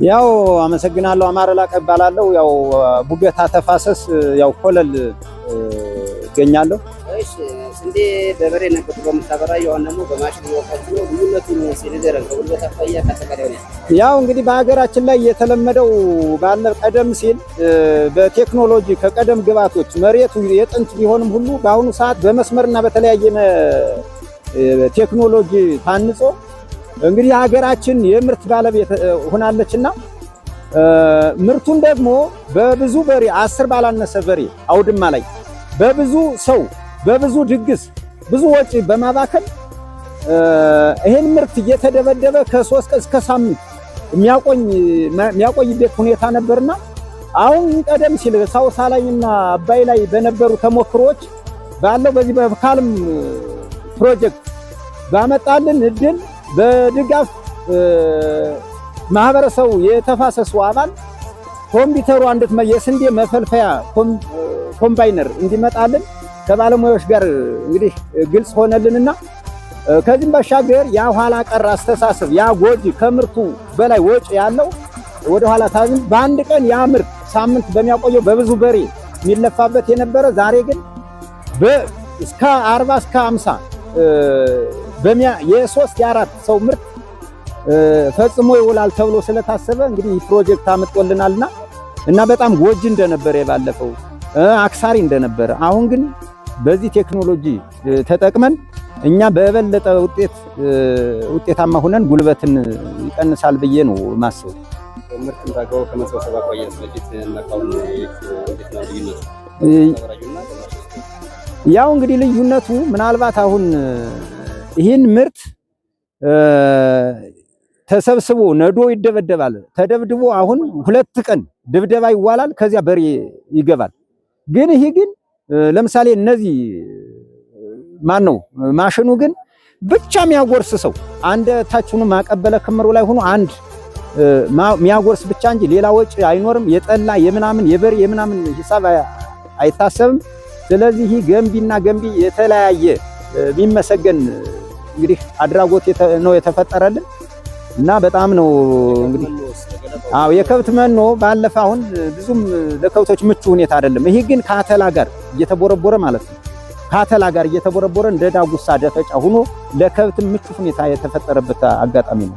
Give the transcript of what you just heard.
ያው አመሰግናለሁ። አማረ ላቀ እባላለሁ። ያው ቡገታ ተፋሰስ ያው ኮለል እገኛለሁ። እሺ ስንዴ በበሬ ነበር በመታበራው አሁን ደግሞ በማሽን ወጣች ነው። ልዩነቱን ሲነገረን ከጉልበት አኳያ ካተካለው ነው። ያው እንግዲህ በሀገራችን ላይ የተለመደው ባለ ቀደም ሲል በቴክኖሎጂ ከቀደም ግባቶች መሬቱ የጥንት ቢሆንም ሁሉ በአሁኑ ሰዓት በመስመርና በተለያየ ቴክኖሎጂ ታንጾ እንግዲህ ሀገራችን የምርት ባለቤት ሆናለችና ምርቱን ደግሞ በብዙ በሬ 10 ባላነሰ በሬ አውድማ ላይ በብዙ ሰው በብዙ ድግስ ብዙ ወጪ በማባከል ይሄን ምርት እየተደበደበ ከ3 እስከ ሳምንት የሚያቆይበት ሁኔታ ነበርና አሁን ቀደም ሲል ሳውሳ ላይና አባይ ላይ በነበሩ ተሞክሮች ባለው በዚህ በካልም ፕሮጀክት ባመጣልን እድል በድጋፍ ማህበረሰቡ የተፋሰሱ አባል ኮምፒውተሩ የስንዴ መፈልፈያ ኮምባይነር እንዲመጣልን ከባለሙያዎች ጋር እንግዲህ ግልጽ ሆነልንና ከዚህም ባሻገር ያ ኋላ ቀር አስተሳሰብ ያ ጎጂ ከምርቱ በላይ ወጪ ያለው ወደ ኋላ ታዝን በአንድ ቀን ያ ምርት ሳምንት በሚያቆየው በብዙ በሬ የሚለፋበት የነበረ ዛሬ ግን እስከ 40 እስከ 50 የ3 የ4 ሰው ምርት ፈጽሞ ይውላል ተብሎ ስለታሰበ እንግዲህ ፕሮጀክት አመጣልናልና እና በጣም ጎጂ እንደነበረ የባለፈው አክሳሪ እንደነበረ አሁን ግን በዚህ ቴክኖሎጂ ተጠቅመን እኛ በበለጠ ውጤታማ ሆነን ጉልበትን ይቀንሳል ብዬ ነው ማስበው። ምርትን ባጋው ከመሰብሰብ አኳያ ስለፊት እናቃውን እንዴት ነው ልዩነቱ? ያው እንግዲህ ልዩነቱ ምናልባት አሁን ይህን ምርት ተሰብስቦ ነዶ ይደበደባል። ተደብድቦ አሁን 2 ቀን ድብደባ ይዋላል። ከዚያ በሬ ይገባል። ግን ይሄ ግን ለምሳሌ እነዚህ ማነው ማሽኑ ግን ብቻ የሚያጎርስ ሰው አንድ ታችኑ ማቀበለ ክምሩ ላይ ሆኖ አንድ የሚያጎርስ ብቻ እንጂ ሌላ ወጪ አይኖርም። የጠላ የምናምን የበሬ የምናምን ሂሳብ አይታሰብም። ስለዚህ ገንቢና ገንቢ የተለያየ ቢመሰገን እንግዲህ አድራጎት ነው የተፈጠረልን እና በጣም ነው እንግዲህ የከብት መኖ ባለፈ አሁን ብዙም ለከብቶች ምቹ ሁኔታ አይደለም። ይሄ ግን ካተላ ጋር እየተቦረቦረ ማለት ነው። ካተላ ጋር እየተቦረቦረ እንደ ዳጉሳ ደፈጫ ሆኖ ለከብት ምቹ ሁኔታ የተፈጠረበት አጋጣሚ ነው።